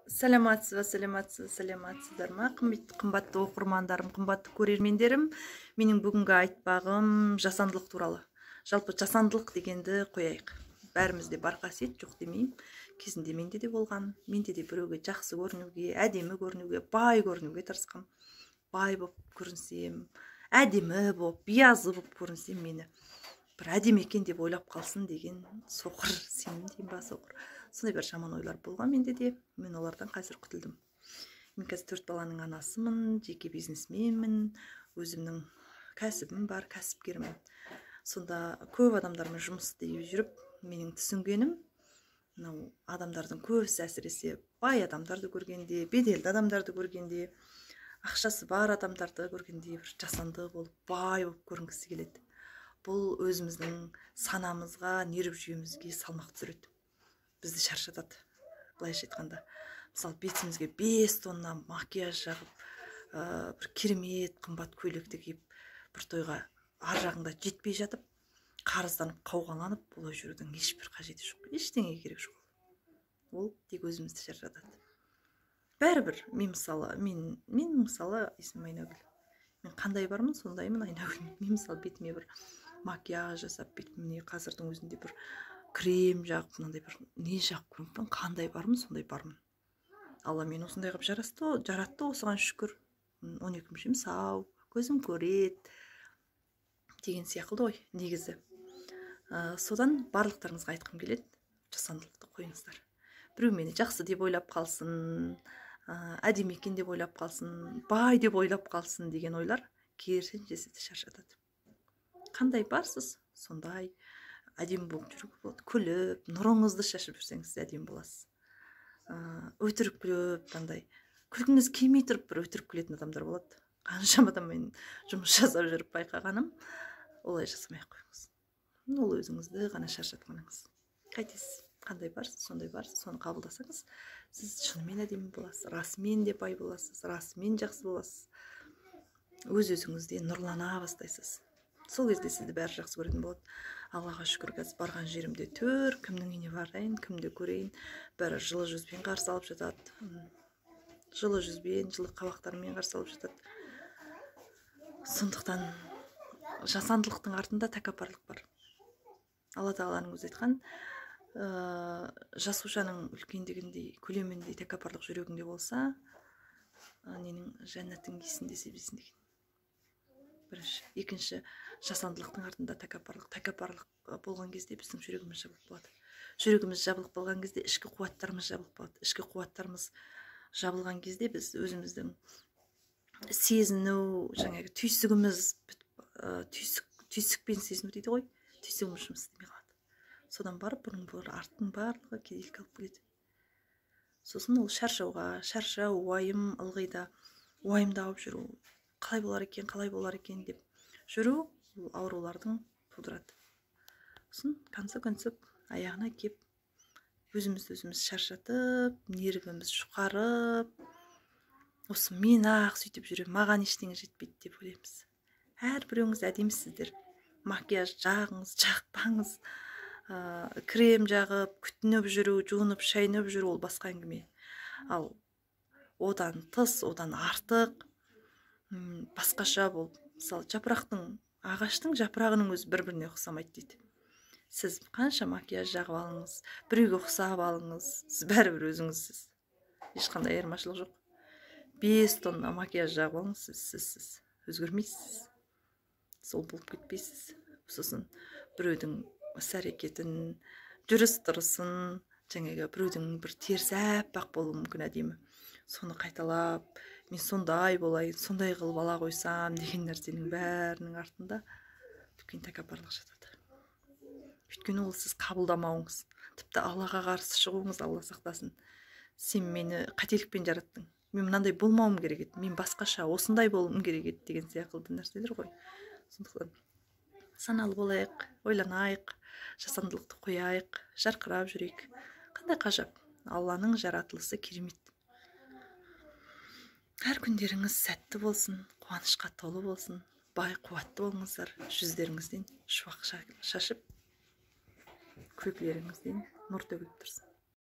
Саламатсыздар ма? Қымбатты оқырмандарым, қымбатты көрермендерім. Менің бүгінгі айтпағым жасандылық туралы. Жалпы жасандылық дегенді қояйық. Бәрімізде бар қасиет, жоқ демеймін. Кезінде менде де болған. Менде де біреуге жақсы көрінуге, әдемі көрінуге, бай көрінуге тырысқам. Бай болып көрінсем, әдемі болып, биязы болып көрінсем, мені бір әдемі екен деп ойлап қалсын деген соқыр сенім деймін ба, соқыр. Сондай бір жаман ойлар болған менде де. Мен олардан қазір құтылдым. Мен қазір 4 баланың анасымын, жеке бизнесменмін, өзімнің кәсібім бар, кәсіпкермін. Сонда көп адамдармен жұмыс істей жүріп, менің түсінгенім, мынау адамдардың көбісі әсіресе бай адамдарды көргенде, беделді адамдарды көргенде, ақшасы бар адамдарды көргенде бір жасанды болып, бай болып көрінгісі келеді. Бұл өзіміздің санамызға, нерв жүйемізге салмақ түсіреді. Бізді шаршатады. Былайша айтқанда, мысалы бетімізге 5 тонна макияж жағып, бір керемет қымбат көйлекті киіп, бір тойға ар жағында жетпей жатып, қарызданып, қауғаланып, олай жүрудің ешбір қажеті жоқ. Ештеңеге керек жоқ. Ол тек өзімізді шаршатады. Бәрібір, мен мысалы есімім Айнагүл. Мен қандай бармын, сондаймын Айнагүл. Мен мысалы бетіме бір макияж жасап, бетіме қазірдің өзінде бір крем жағып, мынандай бір не жағып көрмеппін, қандай бармын, сондай бармын. Алла мен осындай қылып жаратты, осыған шүкір. 12 мүшем сау, көзім көреді деген сияқты ғой, негізі. Содан барлықтарыңызға айтқым келеді, жасандылықты қойыңыздар. Біреу мені жақсы деп ойлап қалсын, әдемі екен деп ойлап қалсын, бай деп ойлап қалсын деген ойлар керісінше сізді шаршатады. Қандай барсыз, сондай әдемі болып жүруге болады. Күліп, нұрыңызды шашып жүрсеңіз әдемі боласыз. Өтірік күліп, қандай күлкіңіз келмей тұрып бір өтірік күлетін адамдар болады. Қаншама адаммен жұмыс жасап жүріп байқағаным, олай жасамай қойыңыз. Ол өзіңізді ғана шаршатқаныңыз. Қайтесіз, қандай барсыз, сондай барсыз, соны қабылдасаңыз, сіз шынымен әдемі боласыз, расымен де бай боласыз, расымен жақсы боласыз. Өз-өзіңізде нұрлана бастайсыз. Сол кезде сізді бәрі жақсы көретін болады. Аллаға шүкір, қазір барған жерімде кімнің үйіне барайын, кімді көрейін, бәрі жылы жүзбен қарсы алып жатады. Жылы жүзбен, жылы қабақтарымен қарсы алып жатады. Сондықтан жасандылықтың артында тәкаппарлық бар. Алла тағаланың өзі айтқан, жасушаның үлкендігіндей, көлеміндей тәкаппарлық жүрегіңде болса, ненің жәннаттың иісін де сезбейсің деген. Бірінші. Екінші, жасандылықтың артында тәкаппарлық болған кезде біздің жүрегіміз жабылып болады. Жүрегіміз жабылып болған кезде ішкі қуаттарымыз жабылып болады. Ішкі қуаттарымыз жабылған кезде біз өзіміздің сезіну, жаңағы түйсігіміз, түйсікпен сезіну дейді ғой, түйсігіміз жұмыс істемей қалады. Содан барып, бұрын арттың барлығы кедергі алып келеді. Сосын ол шаршау, уайым, ылғида уайымдап жүру, қалай болар екен деп жүру, аурулардың тудырады. Сосын концеп аяғына кеп, өзіміз шаршатып, нервіміз жұқарып, осы мен ақ сөйтіп жүрем, маған ештеңе жетпейді деп ойлаймыз. Әрбіреуіңіз әдемісіздер. Макияж жағыңыз, жақпаңыз, крем жағып, күтініп жүру, жуынып, шайынып жүру, ол басқа әңгіме. Ал одан тыс, одан артық, басқаша болып, мысалы ағаштың жапырағының өзі бір-біріне ұқсамайды дейді. Сіз қанша макияж жағып алыңыз, біреуге ұқсап алыңыз, сіз бәрібір өзіңізсіз. Ешқандай айырмашылық жоқ. 5 тонна макияж жағып алыңыз, сіз өзгермейсіз. Сол болып кетпейсіз. Сосын біреудің іс-әрекетін, жүріс-тұрысын, жаңағы біреудің бір терісі әппақ болуы мүмкін әдемі. Соны қайталап, мен сондай болайын, сондай қылып ала қойсам деген нәрсенің бәрінің артында үлкен тәкаппарлық жатады. Өйткені ол сіз қабылдамауыңыз, тіпті Аллаға қарсы шығуыңыз, Алла сақтасын. Сен мені қателікпен жараттың. Мен мынандай болмауым керек еді, мен басқаша, осындай болуым керек еді деген сияқты нәрселер ғой. Сондықтан саналы болайық, ойланайық, жасандылықты қояйық, жарқырап жүрейік. Қандай ғажап, Алланың жаратылысы керемет. Әр күндеріңіз сәтті болсын, қуанышқа толы болсын, бай қуатты болыңыздар, жүздеріңізден шуақ шашып, күлкілеріңізден нұр төгіліп тұрсын.